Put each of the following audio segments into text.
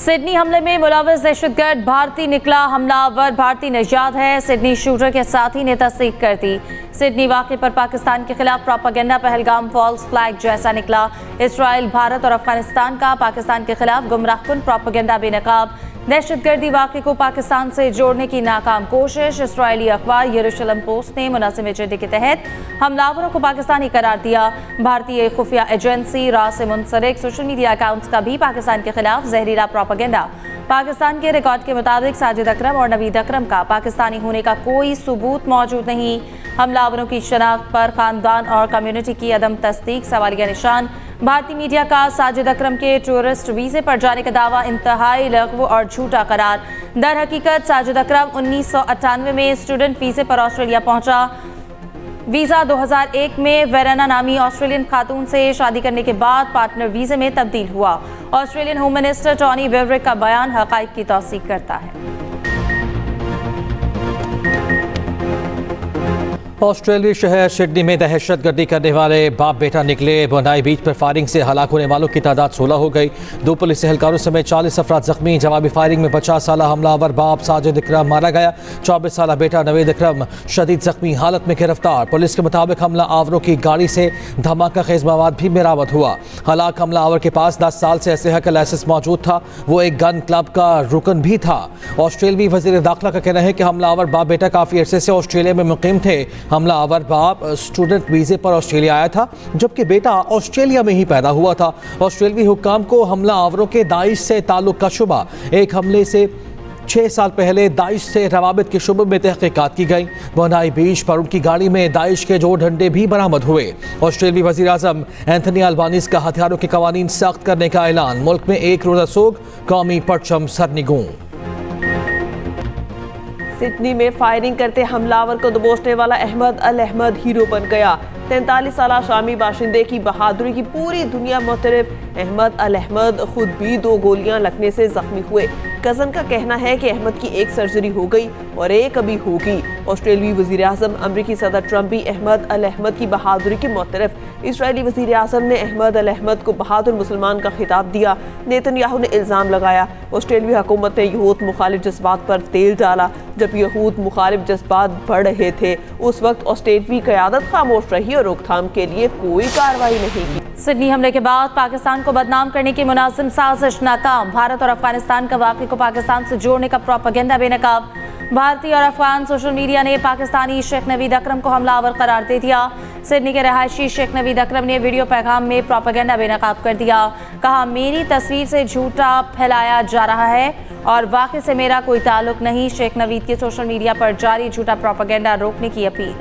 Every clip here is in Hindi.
सिडनी हमले में मुलव्वस दहशतगर्द भारतीय निकला, हमलावर भारतीय नजाद है। सिडनी शूटर के साथी ने तस्दीक कर दी। सिडनी वाक़े पर पाकिस्तान के खिलाफ प्रोपेगेंडा पहलगाम फॉल्स फ्लैग जैसा निकला। इसराइल, भारत और अफगानिस्तान का पाकिस्तान के खिलाफ गुमराहकुन प्रोपेगेंडा बेनकाब। दहशतगर्दी वाक़े को पाकिस्तान से जोड़ने की नाकाम कोशिश। इसराइली अखबार यरूशलेम पोस्ट ने मुनासिब एजेंडे के तहत हमलावरों को पाकिस्तानी करार दिया। भारतीय खुफिया एजेंसी रा से मुंसलिक सोशल मीडिया अकाउंट्स का भी पाकिस्तान के खिलाफ जहरीला प्रोपेगेंडा। पाकिस्तान के रिकॉर्ड के मुताबिक साजिद अकरम और नवीद अकरम का पाकिस्तानी होने का कोई सबूत मौजूद नहीं। हमलावरों की शनाख्त पर खानदान और कम्युनिटी की अदम तस्दीक सवालिया निशान। भारतीय मीडिया का साजिद अकरम के टूरिस्ट वीज़े पर जाने का दावा इंतहाई लग़्व और झूठा करार। दर हकीकत साजिद अकरम 1998 में स्टूडेंट वीज़े पर ऑस्ट्रेलिया पहुंचा। वीज़ा 2001 में वेराना नामी ऑस्ट्रेलियन खातून से शादी करने के बाद पार्टनर वीज़े में तब्दील हुआ। ऑस्ट्रेलियन होम मिनिस्टर टॉनी बेवरिक का बयान हक़ाइक़ की तौसीक़ करता है। ऑस्ट्रेलिया शहर सिडनी में दहशतगर्दी करने वाले बाप बेटा निकले। बोनाई बीच पर फायरिंग से हलाक होने वालों की तादाद 16 हो गई। 2 पुलिस एहलकारों समेत 40 अफराद जख्मी। जवाबी फायरिंग में 50 साल हमलावर बाप साजिद इकरम मारा गया। 24 साल बेटा नवीद इकरम शदीद जख्मी हालत में गिरफ्तार। पुलिस के मुताबिक हमला आवरों की गाड़ी से धमाका खेज मवाद भी बरामद हुआ। हलाक हमलावर के पास 10 साल से असलहा का लाइसेंस मौजूद था। वो एक गन क्लब का रुकन भी था। ऑस्ट्रेलवी वजीर दाखिला का कहना है कि हमलावर बाप बेटा काफ़ी अरसे से ऑस्ट्रेलिया में मुकीम थे। हमलावर बाप स्टूडेंट वीज़े पर ऑस्ट्रेलिया आया था, जबकि बेटा ऑस्ट्रेलिया में ही पैदा हुआ था। ऑस्ट्रेलवी हुक्काम को हमला आवरों के दाइश से ताल्लुक का शुबा। एक हमले से 6 साल पहले दाइश से रवाबित के शुबे में तहकीकात की गई। बोनाई बीच पर उनकी गाड़ी में दाइश के 2 डंडे भी बरामद हुए। ऑस्ट्रेलवी वज़ीर आज़म एंथनी अल्बानीज़ का हथियारों के कवानीन सख्त करने का ऐलान। मुल्क में एक रोज़ा सोग, कौमी परचम सरनिगूं। सिडनी में फायरिंग करते हमलावर को दबोचने वाला अहमद अल अहमद हीरो बन गया। 43 साल शामी बाशिंदे की बहादुरी की पूरी दुनिया मुतरफ। अहमद अल अहमद खुद भी 2 गोलियां लगने से जख्मी हुए। कज़न का कहना है कि अहमद की एक सर्जरी हो गई और एक अभी होगी। ऑस्ट्रेलियाई वज़ीर आज़म अमरीकी सदर ट्रंप भी अहमद अल अहमद की बहादुरी की मुतरफ। इसराइली वज़ीर आज़म ने अहमद अल अहमद को बहादुर मुसलमान का खिताब दिया। नेतन्याहू ने इल्ज़ाम लगाया ऑस्ट्रेलियाई हुकूमत ने यहूद मुखालिफ जज्बात पर तेल डाला। जब यहूद मुखालिफ जज्बात बढ़ रहे थे उस वक्त ऑस्ट्रेलियाई क़यादत खामोश रही और रोकथाम के लिए कोई कार्रवाई नहीं की। सिडनी हमले के बाद पाकिस्तान को बदनाम करने की मुनासिब साजिश नाकाम। भारत और अफगानिस्तान का वाक़े को पाकिस्तान से जोड़ने का प्रोपेगेंडा बेनकाब। भारतीय और अफगान सोशल मीडिया ने पाकिस्तानी शेख नवीद अकरम को हमलावर करार दे दिया। सिडनी के रहायशी शेख नवीद अकरम ने वीडियो पैगाम में प्रोपेगेंडा बेनकाब कर दिया। कहा, मेरी तस्वीर से झूठा फैलाया जा रहा है और वाक़े से मेरा कोई ताल्लुक नहीं। शेख नवीद के सोशल मीडिया पर जारी झूठा प्रोपेगेंडा रोकने की अपील।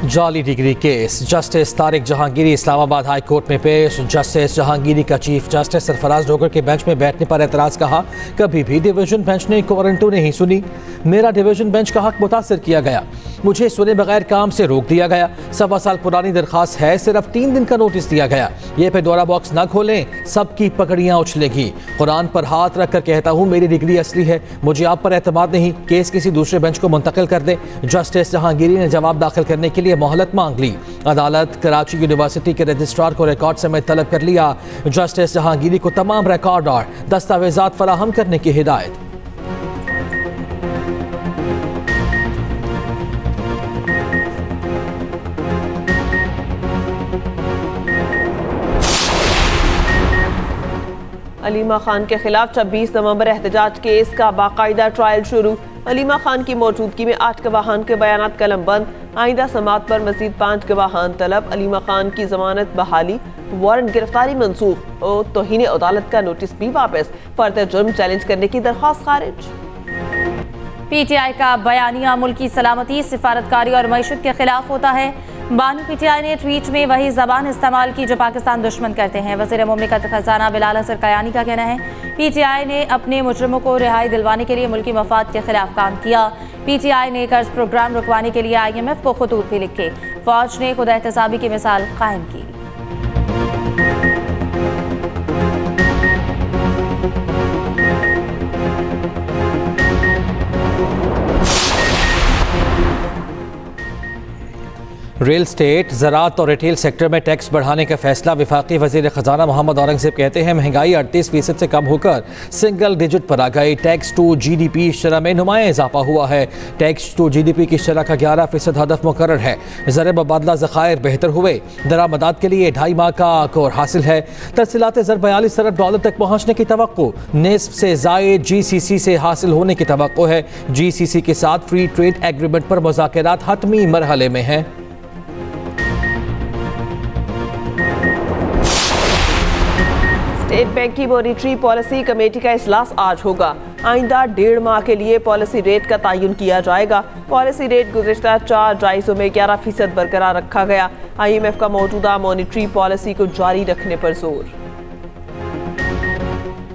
जाली degree case. Justice Tariq Jahangiri Islamabad high court में पेश। जस्टिस जहांगीरी का चीफ जस्टिस सरफराज डोगर के बेंच में बैठने पर एतराज़। कहा, कभी भी डिवीजन बेंच ने वारंटू नहीं सुनी। मेरा डिवीजन बेंच का हक मुतासर किया गया। मुझे सुने बगैर काम से रोक दिया गया। 1.25 साल पुरानी दरखास्त है, सिर्फ 3 दिन का नोटिस दिया गया। ये पे दोरा बॉक्स ना खोलें, सबकी पकड़ियाँ उछलेगी। कुरान पर हाथ रख कर कहता हूँ मेरी डिग्री असली है, मुझे आप पर एतमाद नहीं। केस किसी दूसरे बेंच को मुंतकिल कर दें। जस्टिस जहांगीरी ने जवाब दाखिल करने के लिए मोहलत मांग ली। अदालत कराची यूनिवर्सिटी के रजिस्ट्रार को रिकॉर्ड समेत तलब कर लिया। जस्टिस जहांगीरी को तमाम रिकॉर्ड और दस्तावेजात फराहम करने की हिदायत। अलीमा खान के खिलाफ 26 नवंबर एहतजाज केस का बाकायदा ट्रायल शुरू। अलीमा खान की मौजूदगी में 8 गवाहान के बयानात कलम बंद। आइंदा समाअत पर मजीद 5 गवाहान तलब। अलीमा खान की जमानत बहाली, वारंट गिरफ्तारी मनसूख और तौहीन अदालत का नोटिस भी वापस। फर्दर जुर्म चैलेंज करने की दरख्वास्त खारिज। पीटीआई का बयानिया मुल्की सलामती, सिफारतकारी और मईशत के खिलाफ होता है। बानी पीटीआई ने ट्वीट में वही जबान इस्तेमाल की जो पाकिस्तान दुश्मन करते हैं। वज़ीर मुमलिकत खजाना बिलाल हसन कयानी का कहना है, पीटीआई ने अपने मुजरिमों को रिहाई दिलवाने के लिए मुल्की मफाद के खिलाफ काम किया। पीटीआई ने कर्ज प्रोग्राम रुकवाने के लिए IMF को खतूत भी लिखे। फौज ने खुद एहतसाबी की मिसाल कायम की। रियल स्टेट, ज़राअत और रिटेल सेक्टर में टैक्स बढ़ाने का फैसला। वफाकी वज़ीर ख़जाना मोहम्मद औरंगज़ेब कहते हैं महंगाई 38% से कम होकर सिंगल डिजिट पर आ गई। टैक्स टू GDP शरह में नुमाया इजाफा हुआ है। टैक्स टू GDP की शरह का 11% हदफ मुकर्रर है। ज़र मुबादला ज़खायर बेहतर हुए। दरामदात के लिए 2.5 माह का कोर हासिल है। तरसीलात ज़र $42 अरब तक पहुँचने की तवक्को। निस्फ से ज़ायद GCC से हासिल होने की तवक्को है। GCC के साथ फ्री ट्रेड एग्रीमेंट पर मुज़ाकरात हतमी मरहले में हैं। स्टेट बैंक की मॉनिटरी पॉलिसी कमेटी का इजलास आज होगा। आइंदा 1.5 माह के लिए पॉलिसी रेट का तयन किया जाएगा। पॉलिसी रेट गुज़िश्ता 4 जायज़ों में 11% बरकरार रखा गया। IMF का मौजूदा मॉनिटरी पॉलिसी को जारी रखने पर जोर।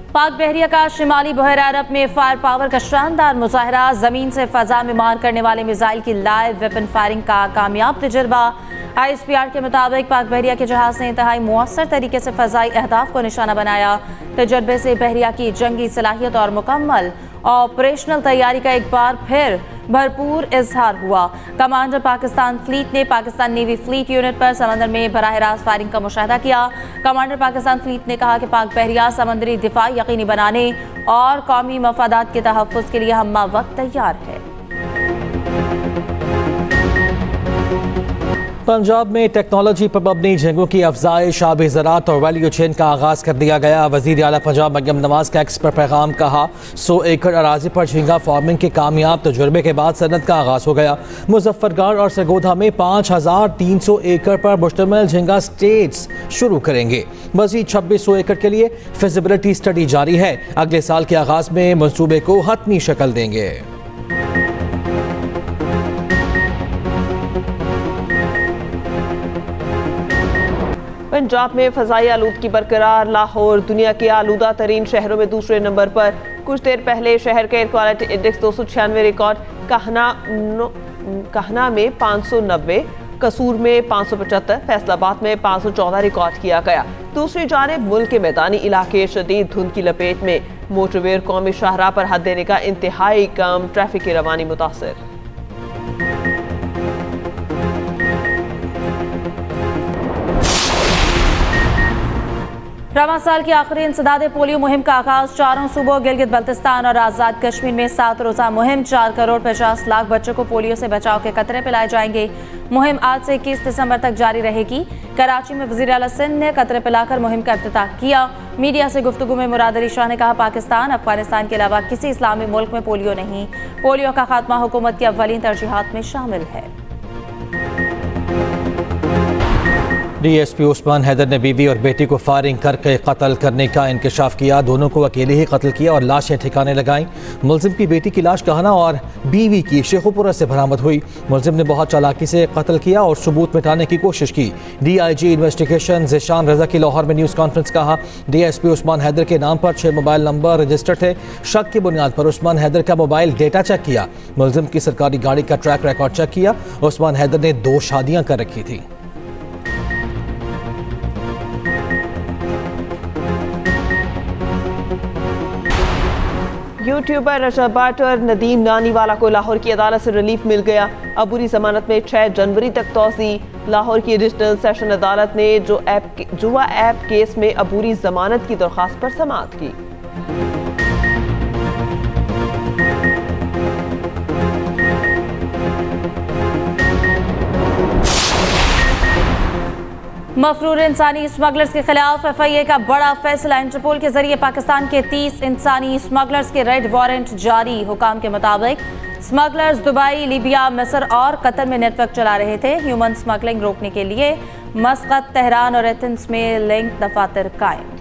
पाक बहरिया का शिमाली बहर अरब में फायर पावर का शानदार मुजाहरा। जमीन से फजा में मार करने वाले मिसाइल की लाइव वेपन फायरिंग का कामयाब तजुर्बा। ISPR के मुताबिक पाक बहरिया के जहाज ने इंतहाई मुअस्सर तरीके से फजाई अहदाफ को निशाना बनाया। तजर्बे से बहरिया की जंगी सलाहियत और मुकम्मल ऑपरेशनल तैयारी का एक बार फिर भरपूर इजहार हुआ। कमांडर पाकिस्तान फ्लीट ने पाकिस्तान नेवी फ्लीट यूनिट पर समंदर में बराह रास्त फायरिंग का मुशाहिदा किया। कमांडर पाकिस्तान फ्लीट ने कहा कि पाक बहरिया समंदरी दिफा यकीनी बनाने और कौमी मफादात के तहफ़्फ़ुज़ के लिए हम्मा वक्त तैयार है। पंजाब में टेक्नोलॉजी पर मबनी जंगों की अफजाइश, आबी ज़राअत और वैल्यू चेन का आगाज़ कर दिया गया। वज़ीर आला पंजाब मरियम नवाज़ का एक्स पर पैगाम कहा 100 एकड़ अराजी पर झींगा फार्मिंग के कामयाब तजुर्बे के बाद सनत का आगाज़ हो गया। मुजफ्फरगढ़ और सरगोधा में 5300 एकड़ पर मुश्तमिल झींगा स्टेट्स शुरू करेंगे। मज़ीद 2600 एकड़ के लिए फिजिबिलिटी स्टडी जारी है। अगले साल के आगाज़ में मनसूबे को हतमी शक्ल देंगे। पंजाब में फ़ज़ाई आलूदगी बरकरार। लाहौर दुनिया के आलूदा तरीन शहरों में दूसरे नंबर पर। कुछ देर पहले शहर का एयर क्वालिटी इंडेक्स 296 रिकॉर्ड। कहना में 590, कसूर में 575, फैसलाबाद में 514 रिकॉर्ड किया गया। दूसरी जानिब मुल्क के मैदानी इलाके शदीद धुंध की लपेट में। मोटरवे कौमी शाहराह पर हद देने का इंतहाई कम। ट्रैफिक की रवानी मुतासर। रवां साल की आखिरी इंसदाद पोलियो मुहिम का आगाज। 4 सूबों गिलगित बल्तिस्तान और आज़ाद कश्मीर में 7 रोज़ा मुहिम। 4 करोड़ 50 लाख बच्चों को पोलियो से बचाव के कतरे पिलाए जाएंगे। मुहिम आज से 21 दिसंबर तक जारी रहेगी। कराची में वज़ीर आला सिंध ने कतरे पिलाकर मुहिम का इफ्तिताह किया। मीडिया से गुफ्तगू में मुराद अली शाह ने कहा पाकिस्तान अफगानिस्तान के अलावा किसी इस्लामी मुल्क में पोलियो नहीं। पोलियो का खात्मा हुकूमत की अव्वलीन तरजीहात में शामिल है। DSP उस्मान हैदर ने बीवी और बेटी को फायरिंग करके कत्ल करने का इंकशाफ किया। दोनों को अकेले ही कत्ल किया और लाशें ठिकाने लगाईं। मुलजिम की बेटी की लाश कहना और बीवी की शेखुपुरा से बरामद हुई। मुलजिम ने बहुत चालाकी से कत्ल किया और सबूत मिटाने की कोशिश की। DIG इन्वेस्टिगेशन ज़िशान रजा की लाहौर में न्यूज़ कॉन्फ्रेंस कहा DSP उस्मान हैदर के नाम पर 6 मोबाइल नंबर रजिस्टर्ड थे। शक की बुनियाद पर उस्मान हैदर का मोबाइल डेटा चेक किया। मुलजिम की सरकारी गाड़ी का ट्रैक रिकॉर्ड चेक किया। उस्मान हैदर ने 2 शादियां कर रखी थी। यूट्यूबर रशद भट्ट और नदीम नानीवाला को लाहौर की अदालत से रिलीफ मिल गया। अबूरी जमानत में 6 जनवरी तक तोसी। लाहौर की एडिशनल सेशन अदालत ने जुआ ऐप केस में अबूरी जमानत की दरख्वास्त पर समाअत की। मफरूर इंसानी स्मगलर्स के खिलाफ FIA का बड़ा फैसला। इंटरपोल के जरिए पाकिस्तान के 30 इंसानी स्मगलर्स के रेड वारंट जारी। हुकाम के मुताबिक स्मगलर्स दुबई, लीबिया, मिस्र और कतर में नेटवर्क चला रहे थे। ह्यूमन स्मगलिंग रोकने के लिए मस्कत, तेहरान और एथेंस में लिंक दफातर कायम।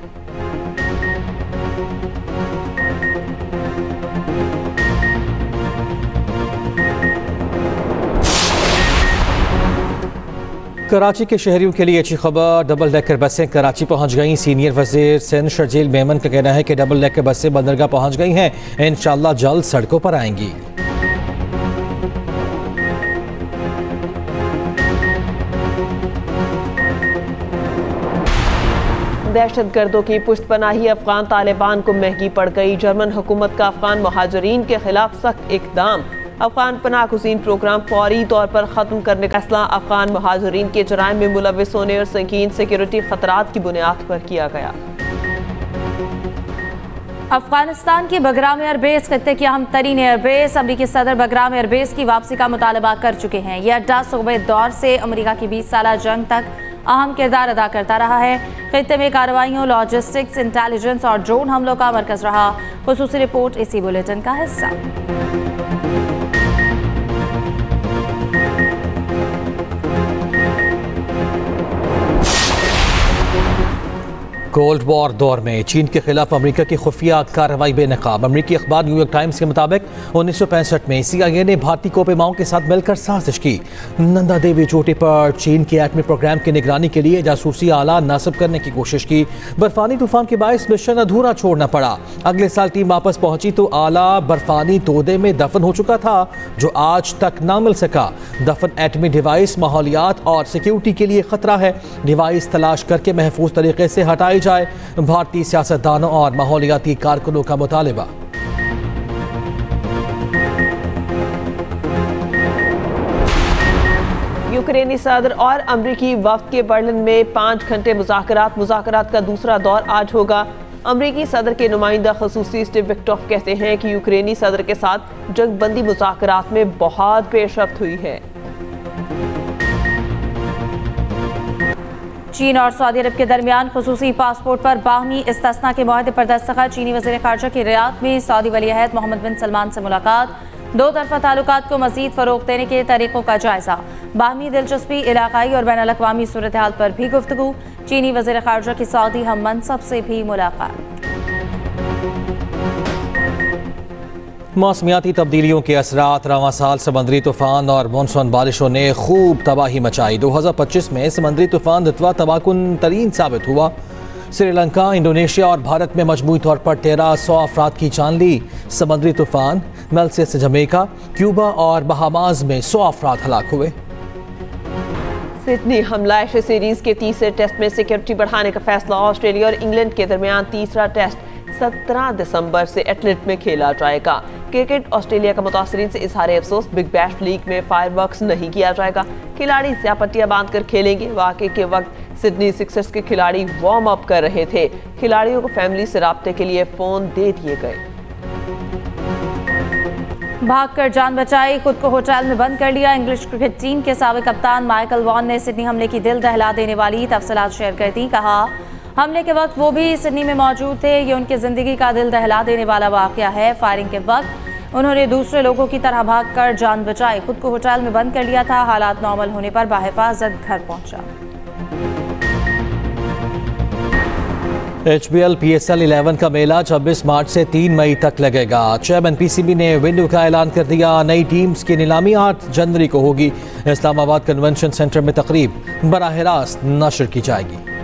कराची के शहरियों के लिए अच्छी खबर। डबल डेकर बसें कराची पहुंच गईं। सीनियर वज़ीर सिंध शर्जील मेमन का कहना है कि डबल डेकर बसें बंदरगाह पहुंच गई हैं। इंशाअल्लाह जल्द सड़कों पर आएंगी। दहशतगर्दों की पुश्तपनाही अफगान तालिबान को महंगी पड़ गई। जर्मन हुकूमत का अफगान मुहाजिरीन के खिलाफ सख्त इकदाम। अफगान पनाह गुज़ीन प्रोग्राम फौरी तौर पर ख़त्म करने का फैसला अफगान महाजरीन के जराइम में मुलव्विस होने और संगीन सिक्योरिटी खतरात की बुनियाद पर किया गया। अफगानिस्तान की बगराम एयरबेस खत्ते की अहम तरीन एयरबेस अमरीकी सदर बगराम एयरबेस की वापसी का मुतालबा कर चुके हैं। यह अड्डा सूबे दौर से अमरीका की 20 साला जंग तक अहम किरदार अदा करता रहा है। खत्ते में कार्रवाइयों, लॉजिस्टिक्स, इंटेलिजेंस और ड्रोन हमलों का मरकज रहा। खुसूसी रिपोर्ट इसी बुलेटिन का हिस्सा। कोल्ड वॉर दौर में चीन के खिलाफ अमेरिका की खुफिया कार्रवाई बेनकाब। अमेरिकी अखबार न्यूयॉर्क टाइम्स के मुताबिक 1965 में CIA ने भारतीय कोपेमाओं के साथ मिलकर साजिश की। नंदा देवी चोटी पर चीन के एटमी प्रोग्राम की निगरानी के लिए जासूसी आला नासब करने की कोशिश की। बर्फानी तूफान के बायस मिशन अधूरा छोड़ना पड़ा। अगले साल टीम वापस पहुंची तो आला बर्फानी तोदे में दफन हो चुका था, जो आज तक ना मिल सका। दफन एटमी डिवाइस माहौलियात और सिक्योरिटी के लिए खतरा है। डिवाइस तलाश करके महफूज तरीके से हटाई जाए। भारतीय सियासतदानों और माहौलियाती कारकुनों का मुतालिबा। यूक्रेनी सदर और अमरीकी वफ्द के बर्लिन में 5 घंटे मुज़ाकरात का दूसरा दौर आज होगा। अमरीकी सदर के नुमाइंदा खसूसी स्टीव विक्टॉफ कहते हैं कि यूक्रेनी सदर के साथ जंगबंदी मुज़ाकरात में बहुत पेशरफ्त हुई है। चीन और सऊदी अरब के दरमियान खुसूसी पासपोर्ट पर बाहमी इस्तिस्ना के मुआहदे पर दस्तखत। चीनी वज़ीर ख़ारजा की रियाद में सऊदी वली-अहद मोहम्मद बिन सलमान से मुलाकात। दो तरफ़ा ताल्लुकात को मज़ीद फ़रोग़ देने के तरीक़ों का जायज़ा। बाहमी दिलचस्पी, इलाक़ाई और बैनुल अक़वामी सूरत हाल पर भी गुफ्तगू। चीनी वज़ीर ख़ारजा की सऊदी हम मनसब से भी मुलाकात। मौसमियाती तब्दीलियों के असरात, रवां साल समंदरी तूफान और मानसून बारिशों ने खूब तबाही मचाई। 2025 में समंदरी तूफान रतवा तबाहकुन तरीन साबित हुआ। श्रीलंका, इंडोनेशिया और भारत में मजमूई तौर पर 1300 अफराद की जान ली। समंदरी तूफान मेल्सियस, जमैका, क्यूबा और बहामास में 100 अफराद हलाक हुए। सिडनी हमला एशिया सीरीज के तीसरे टेस्ट में सिक्योरिटी बढ़ाने का फैसला। ऑस्ट्रेलिया और इंग्लैंड के दरमियान तीसरा टेस्ट 17 दिसंबर से एटलेट में खेला जाएगा। क्रिकेट ऑस्ट्रेलिया का मुतासरीन से इजहार अफसोस, बिग बैश लीग में फायरवर्क्स नहीं किया जाएगा। खिलाड़ी स्यापट्टियां बांधकर खेलेंगे। वाक़े के वक्त सिडनी सिक्सर्स के खिलाड़ी वार्म अप कर रहे थे। खिलाड़ियों को फैमिली से राब्ते के लिए फ़ोन दे दिए गए। भागकर जान बचाई, खुद को होटल में बंद कर लिया। इंग्लिश क्रिकेट टीम के साबिक कप्तान माइकल वॉन ने सिडनी हमले की दिल दहला देने वाली तफसीलात शेयर कर दी। कहा, हमले के वक्त वो भी सिडनी में मौजूद थे। ये उनकी ज़िंदगी का दिल दहला देने वाला वाक़या है। फायरिंग के वक्त उन्होंने दूसरे लोगों की तरह भागकर जान बचाई, खुद को होटल में बंद कर लिया था। हालात नॉर्मल होने पर बाहिफाजत घर पहुंचा। HBL PSL 11 का मेला 26 मार्च से 3 मई तक लगेगा। चेयरमैन PCB ने विंडो का ऐलान कर दिया। नई टीम्स की नीलामी 8 जनवरी को होगी। इस्लामाबाद कन्वेंशन सेंटर में तकरीब बराह रास्त नशर की जाएगी।